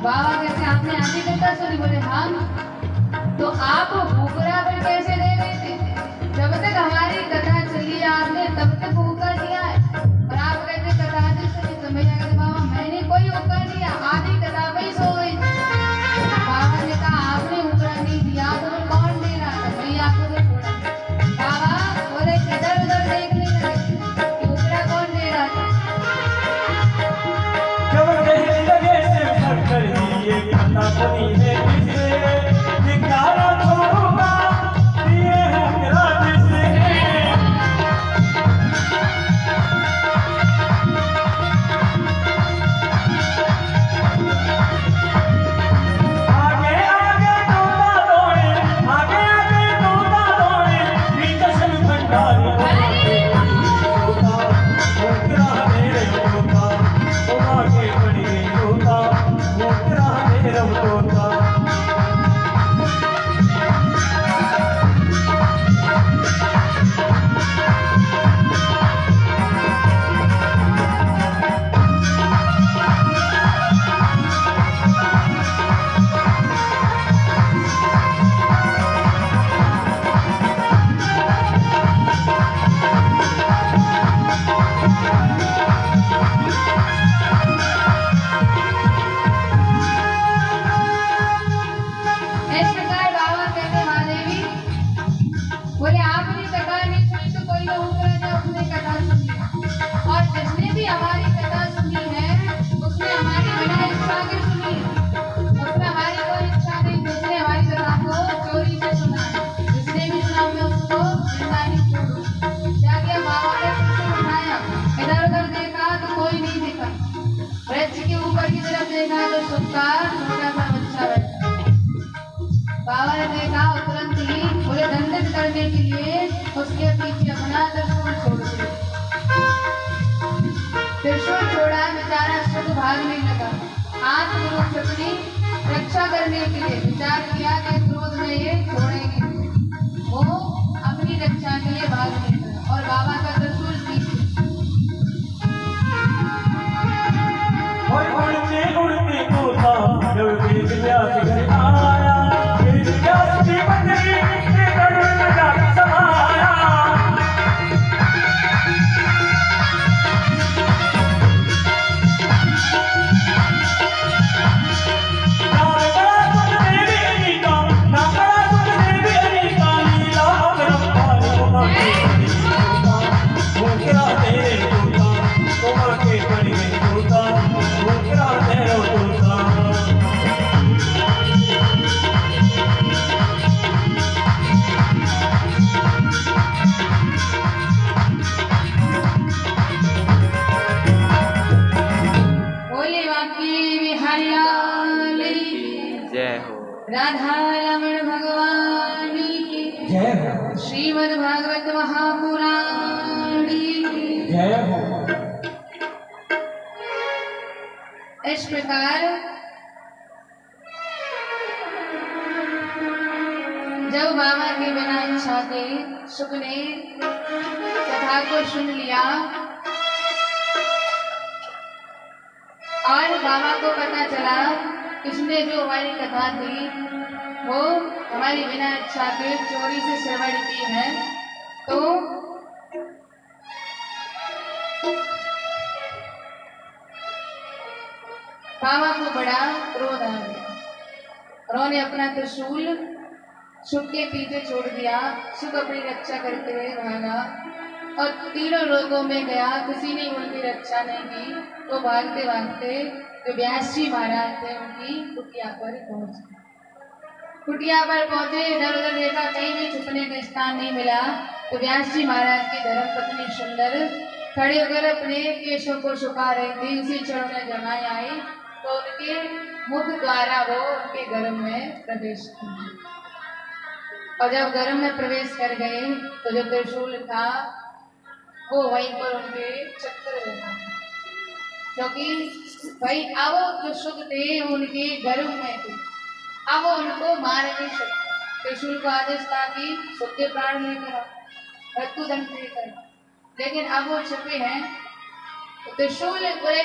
बाबा कैसे आपने आधी कथा सुनी? बोले हाँ। तो आप भूखरा पर कैसे दे रहे थे? जब तक हमारी कथा चली आपने तब तक भूखा दिया है, और आप कहते कथा आधी सुनी। तो भैया कहते बाबा मैंने कोई भूखा दिया, आधी कथा पे ही सो गई। बाबा ने कहा आपने भूखरा नहीं दिया, तो कौन दे रहा था? भैया आपको तो छोड़ा। बाबा बोले इधर उधर देखने लगे कि भूखरा कौन दे रहा था। अपनी है किसे निकाला छोड़ूंगा दिए हैं मेरा जिसे आगे आगे तोता दौड़े आगे आगे तोता दौड़े नीचे से भंडारी तोता मोकरा मेरे तोता तो आगे बढ़ी गई तोता मोकरा मेरा तोता बोले आपने कथा नहीं सुनी तो कोई लोग ने उसने कथा सुनी, और जिसने भी हमारी कथा सुनी है उसने हमारी बिना इच्छा के सुनी है। उसमें हमारी कोई इच्छा नहीं, जिसने हमारी कथा को चोरी से सुना है, जिसने भी सुना मैं उसको जिंदा नहीं छोड़ूं। क्या किया बाबा ने उसको उठाया, इधर उधर देखा तो कोई नहीं दिखा, वृक्ष के ऊपर की तरफ देखा तो सुक्का छोटा सा बच्चा बैठा। बाबा ने देखा तुरंत ही बोले दंडित करने के लिए उसके पीछे अपना त्रिशूल छोड़ दिया। त्रिशूल छोड़ा, बेचारा सुख भागने लगा। हाथ गुरु अपनी रक्षा करने के लिए विचार किया कि क्रोध में ये छोड़ेंगे, वो अपनी रक्षा के लिए भागने लगा और बाबा का त्रिशूल पीछे। उड़ते उड़ते तोता जब वेद व्यास घर आया वेद व्यास की बंदगी के गरुड़ में जाके समाया। ना बड़ा सुख देवी अनीता ना बड़ा सुख देवी अनीता लीला परम्पारी उमा के तोता मोकरा तेरे तोता उमा के पड़ गई तोता मोकरा तेरे तोता। बोले बाकी बिहारी लाल जय हो। राधा रमण भगवान की जय हो श्रीमद् भागवत महापुराण की जय हो। इस प्रकार जब बाबा के बिना इच्छा के सुख ने कथा को सुन लिया और बाबा को पता चला इसने जो हमारी कथा थी वो हमारी बिना इच्छा के चोरी से श्रवण की है, तो बाबा को बड़ा क्रोध आ गया। उन्होंने अपना त्रिशूल सुख के पीछे छोड़ दिया। सुख अपनी रक्षा करते हुए भागा और तीनों लोगों में गया, किसी ने उनकी रक्षा नहीं की। तो भागते भागते जो व्यास जी महाराज थे उनकी कुटिया पर पहुंचे। कुटिया पर पहुंचे, इधर उधर देखा, कहीं भी छुपने का स्थान नहीं मिला। तो व्यास जी महाराज की धर्मपत्नी सुंदर खड़े होकर अपने केशों को सुखा रही थी। उसी क्षण में जमाई आई तो उनके मुख द्वारा वो उनके गर्भ में प्रवेश किया। और जब गर्भ में प्रवेश कर गए तो जो त्रिशूल था वो वहीं पर उनके चक्कर लगा, क्योंकि भाई अब जो सुख थे उनके गर्भ में थे, अब वो उनको मार नहीं सकते। त्रिशूल को आदेश था कि सुख के प्राण लेकर आओ, मृत्युदंड देकर, लेकिन अब वो छुपे हैं। तो त्रिशूल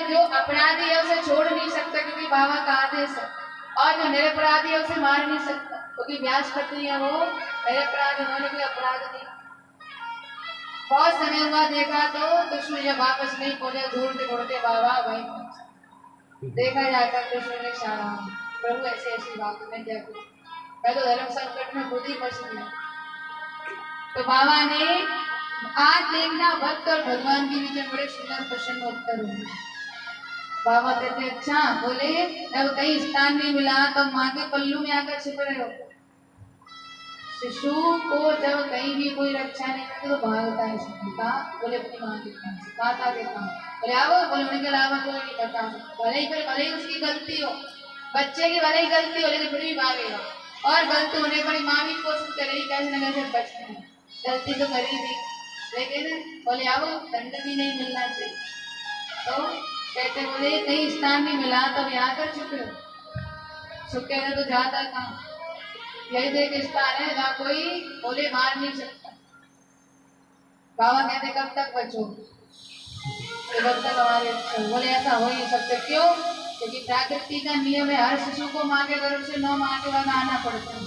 जो अपराधी है उसे छोड़ नहीं सकता क्योंकि बाबा का आदेश है, और जो निरपराधी है उसे मार नहीं सकता क्योंकि व्यास पत्नी है वो निरपराध, उन्होंने कोई अपराध नहीं। बहुत समय हुआ, देखा तो त्रिशूल जब वापस नहीं पहुंचे, दूर से उड़ते बाबा वहीं पहुंचे। देखा जाकर त्रिशूल ने सारा प्रभु ऐसी ऐसी बात में क्या करूं, मैं तो धर्म संकट में खुद ही फंस गया। तो बाबा ने आज देखना भक्त और भगवान के बीच में बड़े सुंदर प्रश्न उत्तर होंगे। बाबा कहते अच्छा, बोले जब कहीं स्थान नहीं मिला तो माँ के पल्लू में आकर छिप रहे हो। शिशु को जब कहीं भी कोई रक्षा नहीं करती तो भागता है शिशु का, बोले अपनी माँ के पास, माता के पास। बोले आओ, बोले उन्हें के अलावा कोई नहीं बता सकता। भले ही उसकी गलती हो, बच्चे की भले ही गलती हो, लेकिन फिर भी भागेगा। और गलती होने पर माँ भी कोशिश करेगी कैसे न कैसे बचने, गलती तो करेगी, लेकिन बोले आओ दंड भी नहीं मिलना चाहिए। तो कहते बोले कहीं स्थान नहीं मिला तो यहाँ कर चुके हो, सुख कहते तो जाता कहाँ, यही देख स्थान है जहाँ कोई बोले मार नहीं सकता। बाबा कहते कब तक बचो, जब तक हमारे अच्छा। बोले ऐसा हो ही सकता, क्यों? क्योंकि प्रकृति का नियम है, हर शिशु को माँ के गर्भ से 9 माह के बाद आना पड़ता है,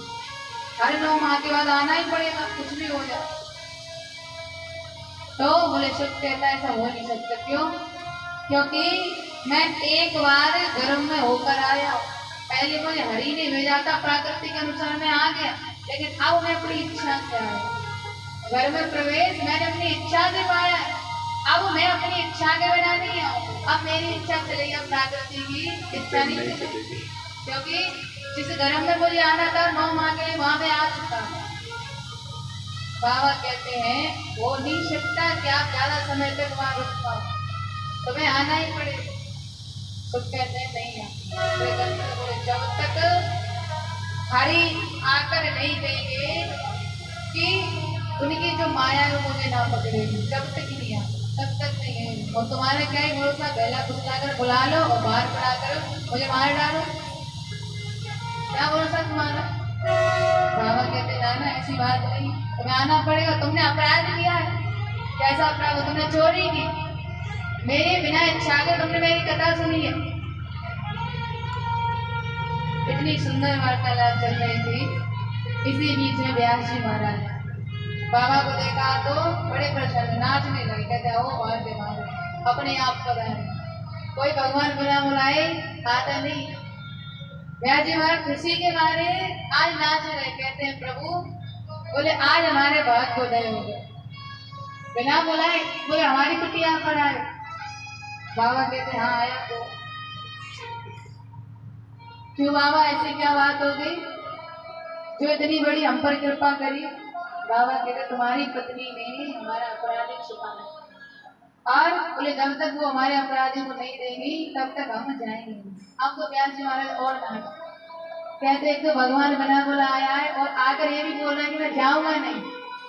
हर 9 माह के बाद आना ही पड़ेगा, कुछ भी हो जाए। तो बोले सुख कहता है ऐसा हो नहीं सकता, क्यों? क्योंकि मैं एक बार गर्भ में होकर आया, पहले मुझे हरि ने भेजा था, प्रकृति के अनुसार मैं आ गया, लेकिन अब मैं अपनी इच्छा से आया। घर में प्रवेश मैंने अपनी इच्छा से पाया, अब मैं अपनी इच्छा के बिना नहीं आऊँ, अब मेरी इच्छा चलेगी, अब प्रकृति की इच्छा नहीं चलेगी। क्योंकि जिस गर्भ में मुझे आना था 9 माह के लिए वहां में आ चुका है। बाबा कहते हैं वो नहीं सकता कि आप ज्यादा समय तक वहां रुक पाओ, तुम्हें आना ही पड़ेगा। कुछ कहते हैं नहीं बोले जब तक हरि आकर नहीं देंगे कि उनकी जो माया है मुझे ना पकड़ेगी, जब तक ही नहीं आता तब तक नहीं है। और तुम्हारा क्या ही भरोसा, पहला कुछ बुला लो और बाहर पड़ा कर मुझे मार डालो, क्या भरोसा तुम्हारा? बाबा कहते ना ना ऐसी बात नहीं, तुम्हें आना पड़ेगा। तुमने अपराध किया है, कैसा अपराध? तुमने चोरी की, मेरे बिना इच्छा के तुमने मेरी कथा सुनी है। इतनी सुंदर वार्तालाप चल रही थी, इसी बीच में व्यास जी महाराज बाबा को देखा तो बड़े प्रसन्न, नाचने लगे, कहते ओ मारते मारे अपने आप को रहे, कोई भगवान बिना बुलाए आता नहीं। व्यास जी महाराज खुशी के मारे आज नाच रहे, कहते हैं प्रभु बोले आज हमारे भक्त को दया हो गए, बिना बुलाए बोले हमारी कुटिया पर आए। बाबा कहते हाँ आया। तो क्यों बाबा ऐसी क्या बात हो गई जो इतनी बड़ी हम पर कृपा करी? बाबा कहते तुम्हारी पत्नी ने हमारा अपराधी छुपाना, और बोले जब तक वो हमारे अपराधी को नहीं देंगी तब तक हम जाएंगे। अब तो व्यास जी महाराज और नाच कहते एक तो भगवान बना बोला आया है और आकर ये भी बोल रहा है कि मैं जाऊंगा नहीं,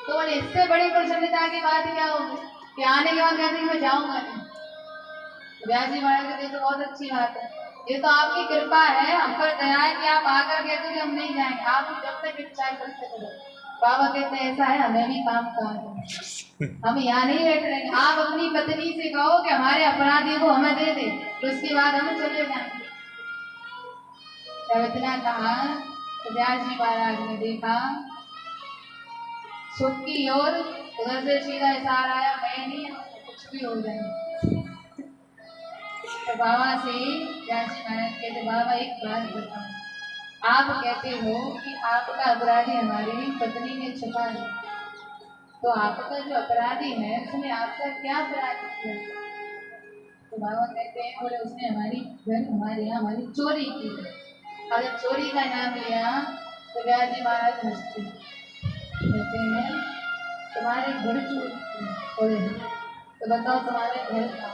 तो बोले इससे बड़ी प्रसन्नता की बात क्या होगी कि आने के बाद कहते मैं जाऊंगा नहीं। व्यास जी महाराज कहते तो बहुत अच्छी बात है, ये तो आपकी कृपा है, हम पर दया है कि आप आकर कहते कि हम नहीं जाएंगे, आप जब तक इच्छा करते करो। बाबा कहते हैं ऐसा है, हमें भी काम है, हम यहाँ नहीं बैठ रहेंगे, आप अपनी पत्नी से कहो कि हमारे अपराधी को हमें दे दे, तो उसके बाद हम चले जाएंगे। जब इतना कहा तो व्यास जी महाराज ने देखा सुख की ओर, उधर से सीधा इशारा आया मैं नहीं, कुछ भी हो जाए। तो बाबा से व्यास जी महाराज कहते बाबा एक बात बताओ, आप कहते हो कि आपका अपराधी हमारी पत्नी ने छुपा है, तो आपका जो अपराधी है उसने आपका क्या अपराध किया? तो बाबा कहते हैं बोले उसने हमारे यहाँ हमारी चोरी की। अगर चोरी का नाम लिया तो व्यास जी महाराज हंसते हैं, कहते हैं तुम्हारे घर चोरी बोले तो बताओ तुम्हारे घर का,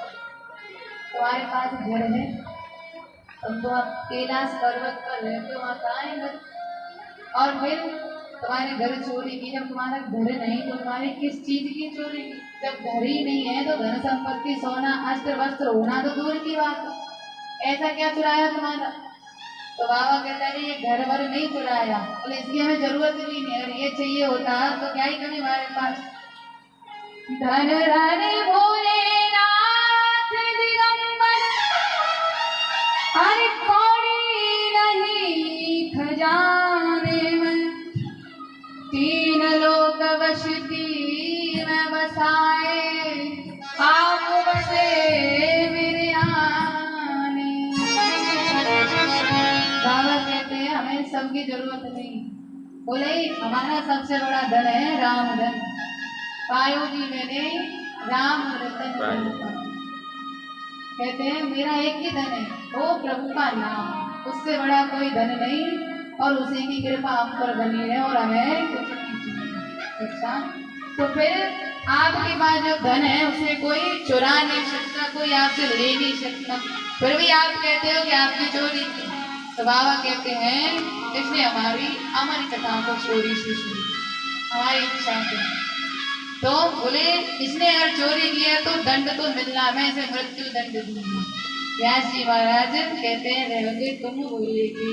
तुम्हारे पास घर है, तुम तो आप कैलाश पर्वत पर रहते हो, वहाँ कहाँ है घर? और फिर तुम्हारे घर चोरी की, जब तुम्हारा घर नहीं तो तुम्हारे किस चीज की चोरी की? जब घर ही नहीं है तो धन संपत्ति सोना अस्त्र वस्त्र होना तो दूर की बात है, ऐसा क्या चुराया तुम्हारा? तो बाबा कहता है ये घर भर नहीं चुराया, बोले इसकी हमें जरूरत भी नहीं, अगर ये चाहिए होता तो क्या ही कमी हमारे पास। धन धन भोलेनाथ दिगंबर, हर कौड़ी नहीं खजाने में, तीन लोक वसती में बसाए, आप बसे मेरे आने। बाबा कहते हैं हमें सबकी जरूरत नहीं, बोले हमारा सबसे बड़ा धन है राम धन, पायो जी मैंने राम रतन कहते हैं मेरा एक ही धन है वो प्रभु का नाम, उससे बड़ा कोई धन नहीं, और उसी की कृपा हम पर बनी है और हमें कुछ नहीं चाहिए। अच्छा तो फिर आपके पास जो धन है उसे कोई चुरा नहीं सकता, कोई आपसे ले नहीं सकता, फिर भी आप कहते हो कि आपकी चोरी की। तो बाबा कहते हैं इसने हमारी अमर कथा को चोरी से सुनी, हमारी इच्छा से, तो बोले इसने अगर चोरी किया तो दंड तो मिलना, मैं इसे मृत्यु दंड दूंगा। व्यास जी महाराज कहते हैं रहोगे तुम बोले के,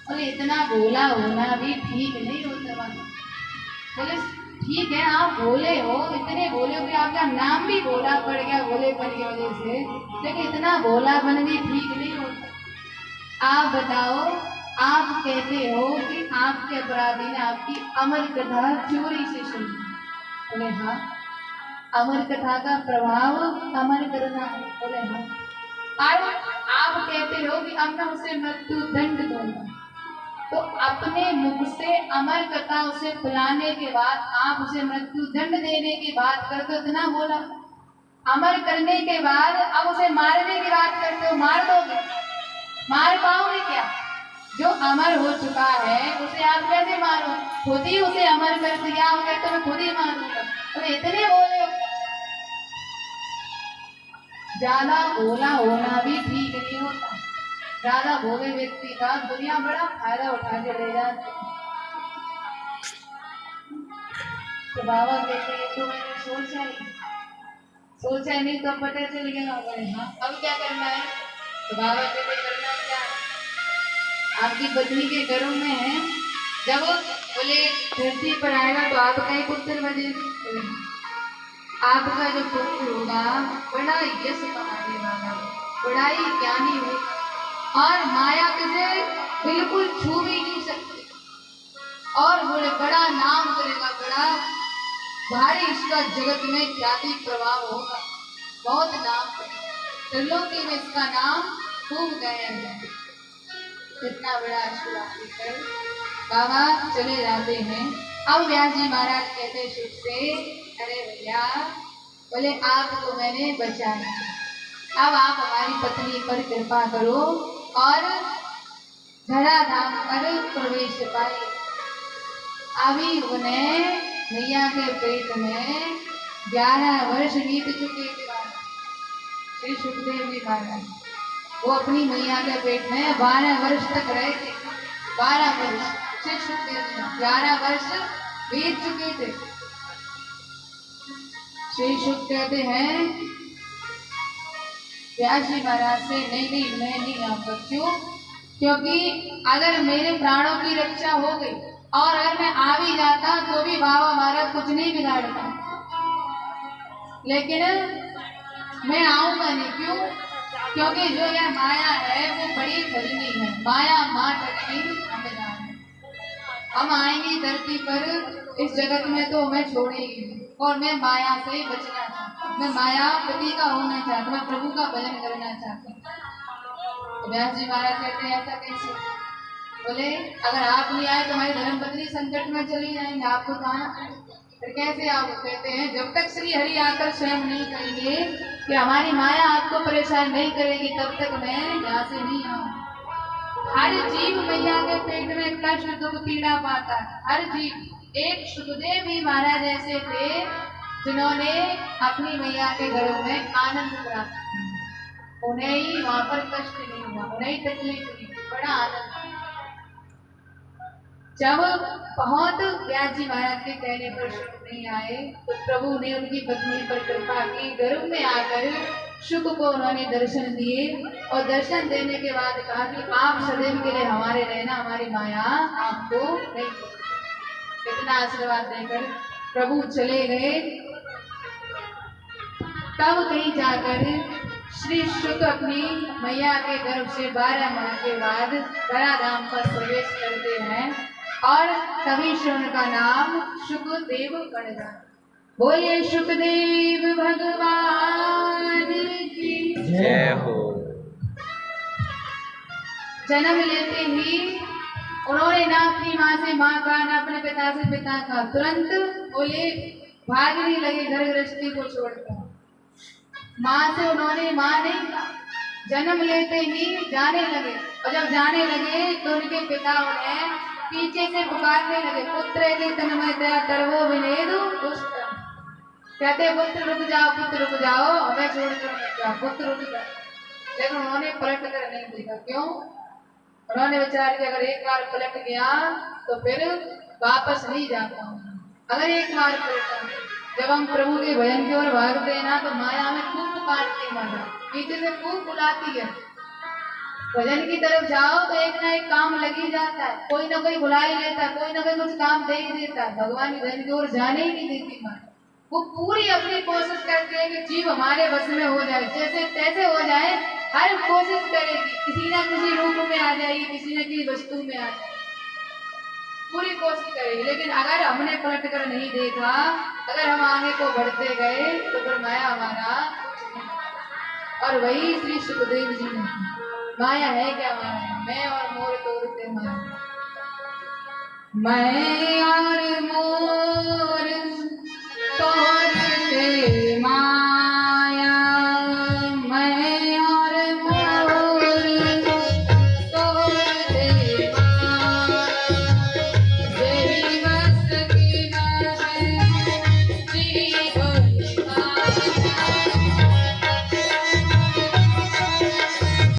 बोले इतना भोला होना भी ठीक नहीं होता। बोले ठीक है आप भोले हो, इतने भोले हो कि आपका नाम भी भोला पड़ गया भोलेपन की वजह से, लेकिन इतना भोलापन भी ठीक नहीं होता। आप बताओ, आप कहते हो कि आपके अपराधी ने आपकी अमर कथा चोरी से सुनी। बोले हाँ, अमर कथा का प्रभाव अमर करना है। बोले हाँ, और आप कहते हो कि अब मैं उसे मृत्यु दंड दूंगा, तो अपने मुख से अमर कथा उसे फैलाने के बाद आप उसे मृत्यु दंड देने की बात करते हो, इतना बोला। अमर करने के बाद अब उसे मारने की बात करते हो, मार दोगे? मार पाओगे क्या? जो अमर हो चुका है उसे आप कैसे मारो? खुद ही उसे अमर कर दिया, तो मैं खुद ही मारूंगा। तो इतने बोले, ज्यादा भोला होना भी ठीक नहीं होता। ज्यादा भोले व्यक्ति का दुनिया बड़ा फायदा उठा के ले जाती। तो बाबा कहते हैं तो मैंने सोचा नहीं तो पता चल गया। हाँ, अब क्या करना है? तो बाबा कहते करना क्या, आपकी पत्नी के गर्भ में है, जब बोले धरती पर आएगा तो आपका ही पुत्र बने, आपका जो पुत्र होगा बड़ा यश कमाने वाला, बड़ा ही ज्ञानी होगा और माया किसे बिल्कुल छू भी नहीं सकती, और बोले बड़ा नाम करेगा, बड़ा भारी इसका जगत में ख्याति प्रभाव होगा, बहुत नाम करेगा, त्रिलोकी में इसका नाम खूब गाया जाए। कितना बड़ा आशीर्वाद लेकर बाबा चले जाते हैं। अब व्यास जी महाराज कहते सुख से, अरे भैया, बोले आपको मैंने बचाया, अब आप हमारी पत्नी पर कृपा करो और धराधाम पर प्रवेश पाए। अभी उन्हें मैया के पेट में 11 वर्ष बीत चुके थे। श्री सुखदेव जी महाराज वो अपनी मैया के पेट में 12 वर्ष तक रहे थे। 12 वर्ष श्री सुखदेव जी, 11 वर्ष बीत चुके थे। श्री सुख कहते हैं व्यास जी महाराज से, नहीं मैं नहीं आऊंगा। क्यों? क्योंकि अगर मेरे प्राणों की रक्षा हो गई और अगर मैं आ भी जाता तो भी बाबा महाराज कुछ नहीं बिगाड़ता, लेकिन मैं आऊंगा नहीं। क्यों? क्योंकि जो यह माया है वो बड़ी फजनी है, माया माँ टकनी है। हम आएंगे धरती पर, इस जगत में तो हमें छोड़ेगी और मैं माया से ही बचना चाहता हूँ। मैं मायापति का होना चाहता हूँ, मैं प्रभु का भजन करना चाहता हूँ। तो व्यास जी महाराज कहते हैं ऐसा कैसे? बोले अगर आप नहीं आए तो हमारी धर्मपत्नी संकट में चली जाएंगे, आपको कहाँ? फिर कैसे? आप कहते हैं जब तक श्री हरि आकर स्वयं नहीं करेंगे कि हमारी माया आपको परेशान नहीं करेगी, तब तक मैं यहाँ से नहीं आऊँ। हर जीव मैया के पेट में कष्ट दुख पीड़ा पाता है, हर जीव। एक सुखदेव ही महाराज ऐसे थे जिन्होंने अपनी मैया के घरों में आनंद प्राप्त किया, उन्हें ही वहां पर कष्ट नहीं हुआ, उन्हें ही तकलीफ नहीं, बड़ा आनंद। जब बहुत व्यास जी महाराज के कहने पर शुक नहीं आए तो प्रभु ने उनकी पत्नी पर कृपा की, गर्भ में आकर शुक को उन्होंने दर्शन दिए और दर्शन देने के बाद कहा कि आप सदैव के लिए हमारे रहना, हमारी माया आपको नहीं छोड़ेगी। इतना आशीर्वाद देकर प्रभु चले गए। तब कहीं जाकर श्री शुक अपनी मैया के गर्भ से 12 माह के बाद धराधाम पर प्रवेश करते हैं और तभी से उनका नाम शुकदेव पड़ गया। बोलिए शुकदेव भगवान की जय हो। जन्म लेते ही उन्होंने ना अपनी माँ से माँ का, ना अपने पिता से पिता का, तुरंत बोले भागने लगे घर गृहस्थी को छोड़कर। माँ से उन्होंने माँ नहीं कहा, जन्म लेते ही जाने लगे और जब जाने लगे तो उनके पिता उन्हें पीछे से पुकारने लगे, पुत्र तन्मयतया तरवो विनेदु दुष्ट। कहते पुत्र रुक जाओ, पुत्र रुक जाओ, हमें छोड़कर मत जाओ, पुत्र रुक जाओ। लेकिन उन्होंने पलट कर नहीं देखा। क्यों? उन्होंने विचार किया अगर एक बार पलट गया तो फिर वापस नहीं जा पाऊंगा। अगर एक बार पलटा, जब हम प्रभु के भजन की ओर भागते हैं ना तो माया हमें खूब पुकारती है, माता पीछे से खूब बुलाती है। भजन की तरफ जाओ तो एक ना एक काम लगी जाता है, कोई ना कोई बुला ही लेता है, कोई ना कोई कुछ काम दे ही देता है। भगवान के भजन की ओर जाने ही नहीं देती माता। वो पूरी अपनी कोशिश करती है कि जीव हमारे बस में हो जाए, जैसे तैसे हो जाए, हर कोशिश करेगी, किसी ना किसी रूप में आ जाएगी, किसी न किसी वस्तु में आ जाएगी, पूरी कोशिश करेगी। लेकिन अगर हमने पलट कर नहीं देखा, अगर हम आगे को बढ़ते गए तो फिर माया हमारा कुछ नहीं। और वही श्री सुखदेव जी ने, माया है क्या? माया मैं और मोर तोड़ते माया, मैं और मोर